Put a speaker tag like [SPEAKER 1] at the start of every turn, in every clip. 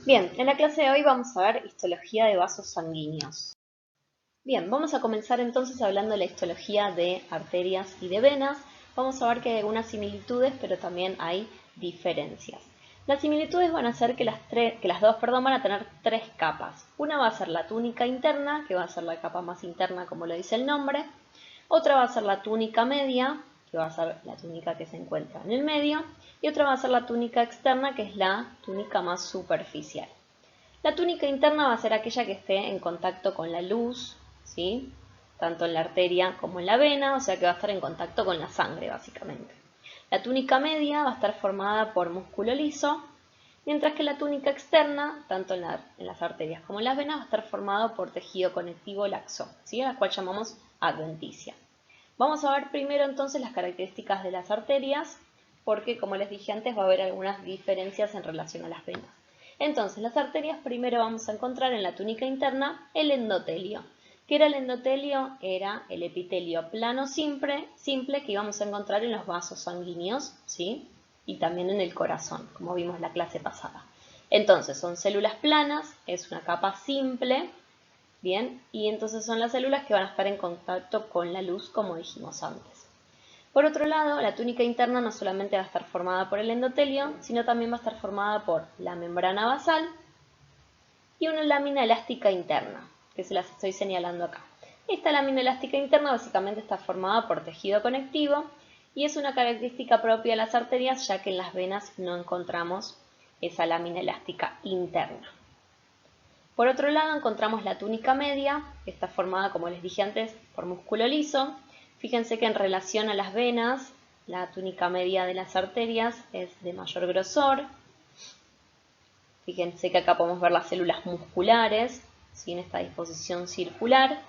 [SPEAKER 1] Bien, en la clase de hoy vamos a ver histología de vasos sanguíneos. Bien, vamos a comenzar entonces hablando de la histología de arterias y de venas. Vamos a ver que hay algunas similitudes, pero también hay diferencias. Las similitudes van a ser que las dos van a tener tres capas. Una va a ser la túnica interna, que va a ser la capa más interna como lo dice el nombre. Otra va a ser la túnica media, que va a ser la túnica que se encuentra en el medio. Y otra va a ser la túnica externa, que es la túnica más superficial. La túnica interna va a ser aquella que esté en contacto con la luz, ¿sí? Tanto en la arteria como en la vena, o sea que va a estar en contacto con la sangre, básicamente. La túnica media va a estar formada por músculo liso, mientras que la túnica externa, tanto en las arterias como en las venas, va a estar formada por tejido conectivo laxo, ¿sí? A la cual llamamos adventicia. Vamos a ver primero entonces las características de las arterias, porque como les dije antes va a haber algunas diferencias en relación a las venas. Entonces, las arterias primero vamos a encontrar en la túnica interna el endotelio. ¿Qué era el endotelio? Era el epitelio plano simple que íbamos a encontrar en los vasos sanguíneos, ¿sí? Y también en el corazón, como vimos la clase pasada. Entonces, son células planas, es una capa simple, ¿bien? Y entonces son las células que van a estar en contacto con la luz, como dijimos antes. Por otro lado, la túnica interna no solamente va a estar formada por el endotelio, sino también va a estar formada por la membrana basal y una lámina elástica interna, que se las estoy señalando acá. Esta lámina elástica interna básicamente está formada por tejido conectivo y es una característica propia de las arterias, ya que en las venas no encontramos esa lámina elástica interna. Por otro lado, encontramos la túnica media, que está formada, como les dije antes, por músculo liso. Fíjense que en relación a las venas, la túnica media de las arterias es de mayor grosor. Fíjense que acá podemos ver las células musculares, ¿sí? En esta disposición circular.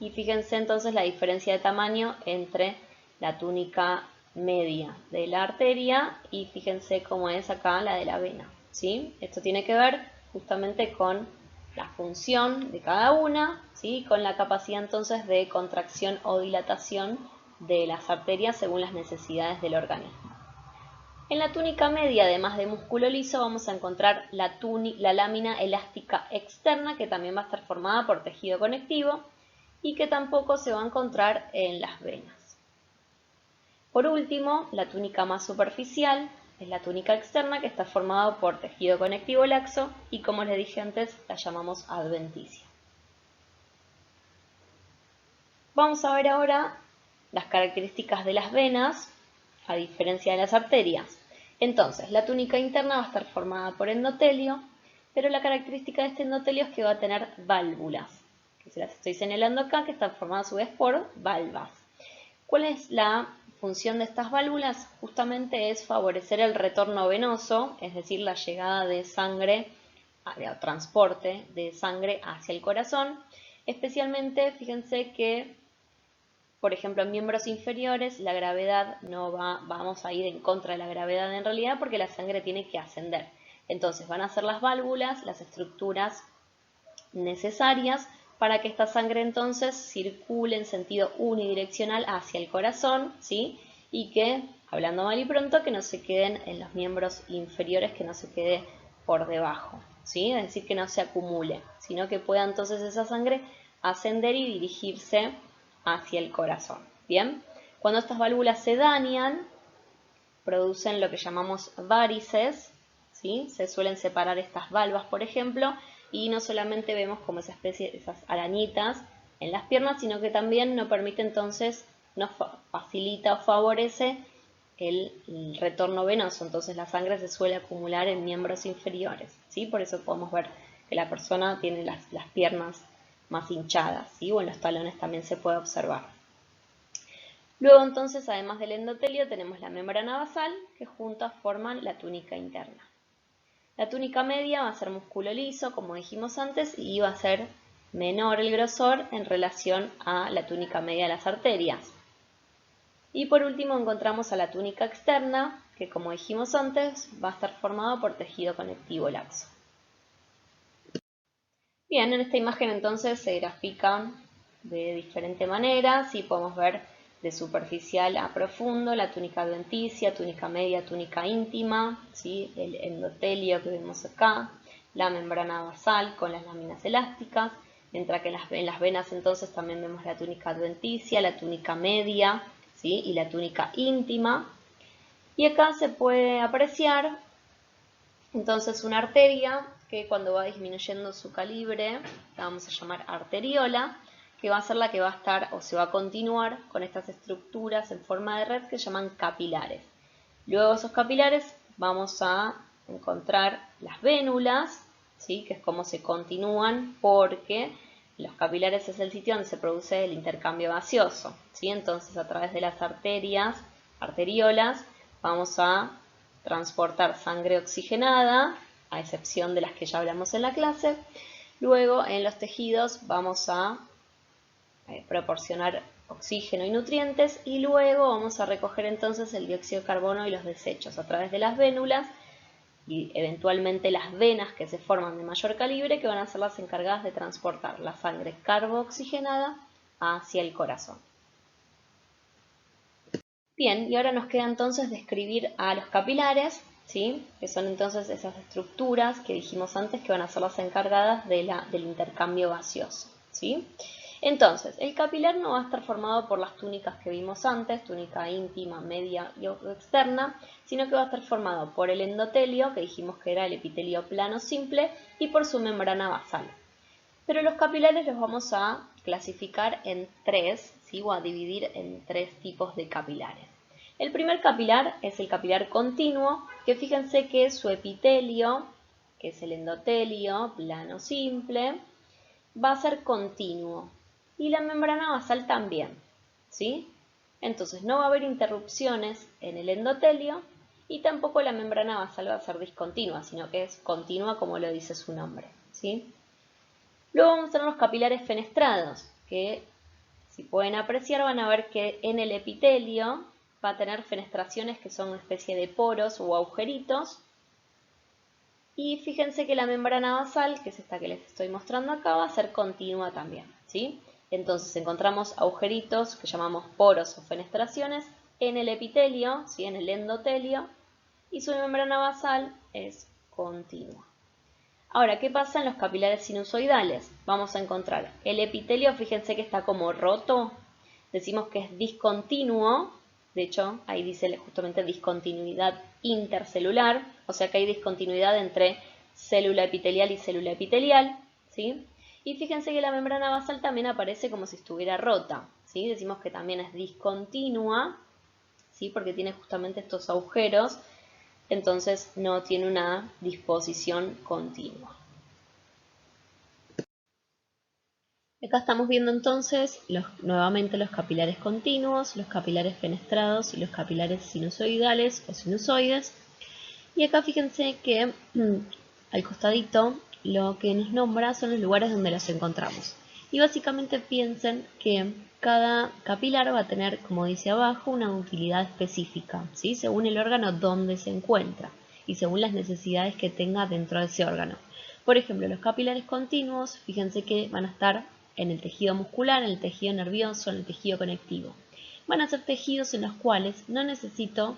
[SPEAKER 1] Y fíjense entonces la diferencia de tamaño entre la túnica media de la arteria y fíjense cómo es acá la de la vena, ¿sí? Esto tiene que ver justamente con la función de cada una, ¿sí? Con la capacidad entonces de contracción o dilatación de las arterias según las necesidades del organismo. En la túnica media, además de músculo liso, vamos a encontrar la lámina elástica externa, que también va a estar formada por tejido conectivo y que tampoco se va a encontrar en las venas. Por último, la túnica más superficial es la túnica externa, que está formada por tejido conectivo laxo y, como les dije antes, la llamamos adventicia. Vamos a ver ahora las características de las venas, a diferencia de las arterias. Entonces, la túnica interna va a estar formada por endotelio, pero la característica de este endotelio es que va a tener válvulas, que se las estoy señalando acá, que están formadas a su vez por valvas. ¿Cuál es la función de estas válvulas? Justamente es favorecer el retorno venoso, es decir, la llegada de sangre, el transporte de sangre hacia el corazón. Especialmente, fíjense que por ejemplo, en miembros inferiores la gravedad no vamos a ir en contra de la gravedad en realidad porque la sangre tiene que ascender. Entonces van a ser las válvulas, las estructuras necesarias para que esta sangre entonces circule en sentido unidireccional hacia el corazón, ¿sí? Y que, hablando mal y pronto, que no se queden en los miembros inferiores, que no se quede por debajo, ¿sí? Es decir, que no se acumule, sino que pueda entonces esa sangre ascender y dirigirse hacia el corazón. Bien, cuando estas válvulas se dañan, producen lo que llamamos varices, ¿sí? Se suelen separar estas valvas, por ejemplo, y no solamente vemos como esa especie, esas arañitas en las piernas, sino que también nos permite entonces, nos facilita o favorece el retorno venoso, entonces la sangre se suele acumular en miembros inferiores, ¿sí? Por eso podemos ver que la persona tiene las piernas más hinchadas, ¿sí? O en los talones también se puede observar. Luego entonces, además del endotelio, tenemos la membrana basal, que juntas forman la túnica interna. La túnica media va a ser músculo liso, como dijimos antes, y va a ser menor el grosor en relación a la túnica media de las arterias. Y por último encontramos a la túnica externa, que como dijimos antes, va a estar formada por tejido conectivo laxo. Bien, en esta imagen entonces se grafican de diferente manera, sí podemos ver de superficial a profundo la túnica adventicia, túnica media, túnica íntima, ¿sí? El endotelio que vemos acá, la membrana basal con las láminas elásticas, mientras que en las venas entonces también vemos la túnica adventicia, la túnica media, ¿sí? Y la túnica íntima. Y acá se puede apreciar entonces una arteria que cuando va disminuyendo su calibre, la vamos a llamar arteriola, que va a ser la que va a estar o se va a continuar con estas estructuras en forma de red que se llaman capilares. Luego esos capilares vamos a encontrar las vénulas, ¿sí? Que es como se continúan porque los capilares es el sitio donde se produce el intercambio gaseoso, ¿sí? Entonces a través de las arterias, arteriolas, vamos a transportar sangre oxigenada, a excepción de las que ya hablamos en la clase. Luego en los tejidos vamos a proporcionar oxígeno y nutrientes y luego vamos a recoger entonces el dióxido de carbono y los desechos a través de las vénulas y eventualmente las venas que se forman de mayor calibre que van a ser las encargadas de transportar la sangre carbooxigenada hacia el corazón. Bien, y ahora nos queda entonces describir a los capilares, ¿sí? Que son entonces esas estructuras que dijimos antes que van a ser las encargadas del intercambio gaseoso, ¿sí? Entonces, el capilar no va a estar formado por las túnicas que vimos antes, túnica íntima, media y externa, sino que va a estar formado por el endotelio, que dijimos que era el epitelio plano simple, y por su membrana basal. Pero los capilares los vamos a clasificar en tres, ¿sí? O a dividir en tres tipos de capilares. El primer capilar es el capilar continuo, que fíjense que su epitelio, que es el endotelio plano simple, va a ser continuo. Y la membrana basal también, ¿sí? Entonces no va a haber interrupciones en el endotelio y tampoco la membrana basal va a ser discontinua, sino que es continua como lo dice su nombre, ¿sí? Luego vamos a tener los capilares fenestrados, que si pueden apreciar van a ver que en el epitelio va a tener fenestraciones que son una especie de poros o agujeritos. Y fíjense que la membrana basal, que es esta que les estoy mostrando acá, va a ser continua también, ¿sí? Entonces encontramos agujeritos que llamamos poros o fenestraciones en el epitelio, ¿sí? En el endotelio, y su membrana basal es continua. Ahora, ¿qué pasa en los capilares sinusoidales? Vamos a encontrar el epitelio, fíjense que está como roto, decimos que es discontinuo, de hecho ahí dice justamente discontinuidad intercelular, o sea que hay discontinuidad entre célula epitelial y célula epitelial, ¿sí? Y fíjense que la membrana basal también aparece como si estuviera rota, ¿sí? Decimos que también es discontinua, ¿sí? Porque tiene justamente estos agujeros, entonces no tiene una disposición continua. Acá estamos viendo entonces nuevamente los capilares continuos, los capilares fenestrados y los capilares sinusoidales o sinusoides. Y acá fíjense que al costadito lo que nos nombra son los lugares donde los encontramos. Y básicamente piensen que cada capilar va a tener, como dice abajo, una utilidad específica, ¿sí? Según el órgano donde se encuentra y según las necesidades que tenga dentro de ese órgano. Por ejemplo, los capilares continuos, fíjense que van a estar en el tejido muscular, en el tejido nervioso, en el tejido conectivo. Van a ser tejidos en los cuales no necesito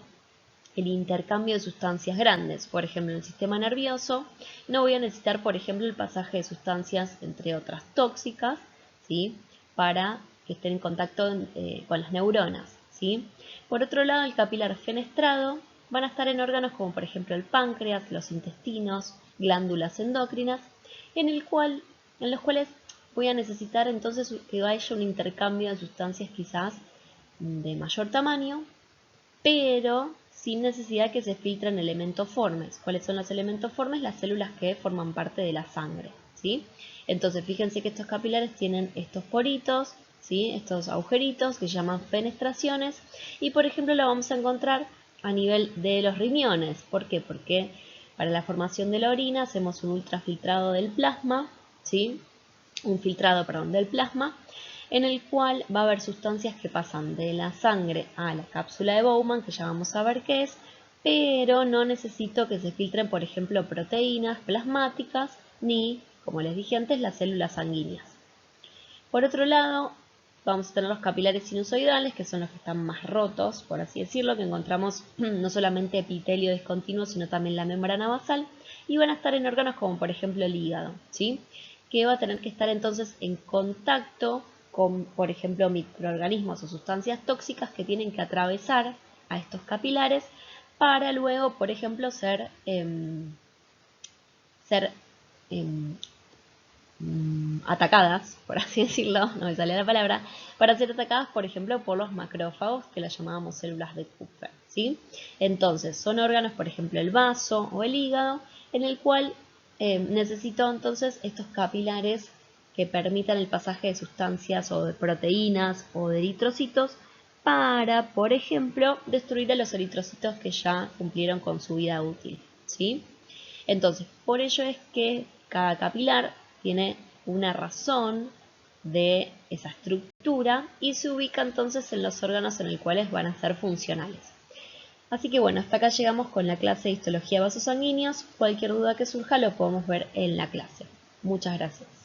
[SPEAKER 1] el intercambio de sustancias grandes. Por ejemplo, en el sistema nervioso no voy a necesitar, por ejemplo, el pasaje de sustancias, entre otras tóxicas, ¿sí? Para que estén en contacto con las neuronas, ¿sí? Por otro lado, el capilar fenestrado van a estar en órganos como por ejemplo el páncreas, los intestinos, glándulas endocrinas, en los cuales voy a necesitar entonces que haya un intercambio de sustancias quizás de mayor tamaño, pero sin necesidad que se filtren elementos formes. ¿Cuáles son los elementos formes? Las células que forman parte de la sangre, ¿sí? Entonces fíjense que estos capilares tienen estos poritos, ¿sí? Estos agujeritos que se llaman fenestraciones y por ejemplo lo vamos a encontrar a nivel de los riñones. ¿Por qué? Porque para la formación de la orina hacemos un ultrafiltrado del plasma, ¿sí? Un filtrado, perdón, del plasma, en el cual va a haber sustancias que pasan de la sangre a la cápsula de Bowman, que ya vamos a ver qué es, pero no necesito que se filtren, por ejemplo, proteínas plasmáticas, ni, como les dije antes, las células sanguíneas. Por otro lado, vamos a tener los capilares sinusoidales, que son los que están más rotos, por así decirlo, que encontramos no solamente epitelio discontinuo, sino también la membrana basal, y van a estar en órganos como por ejemplo el hígado, ¿sí? Que va a tener que estar entonces en contacto con, por ejemplo, microorganismos o sustancias tóxicas que tienen que atravesar a estos capilares para luego, por ejemplo, ser atacadas, por así decirlo, no me sale la palabra, para ser atacadas, por ejemplo, por los macrófagos, que las llamábamos células de Kupffer, ¿sí? Entonces, son órganos, por ejemplo, el vaso o el hígado, en el cual necesito entonces estos capilares que permitan el pasaje de sustancias o de proteínas o de eritrocitos para, por ejemplo, destruir a los eritrocitos que ya cumplieron con su vida útil, ¿sí? Entonces, por ello es que cada capilar tiene una razón de esa estructura y se ubica entonces en los órganos en los cuales van a ser funcionales. Así que bueno, hasta acá llegamos con la clase de histología de vasos sanguíneos. Cualquier duda que surja lo podemos ver en la clase. Muchas gracias.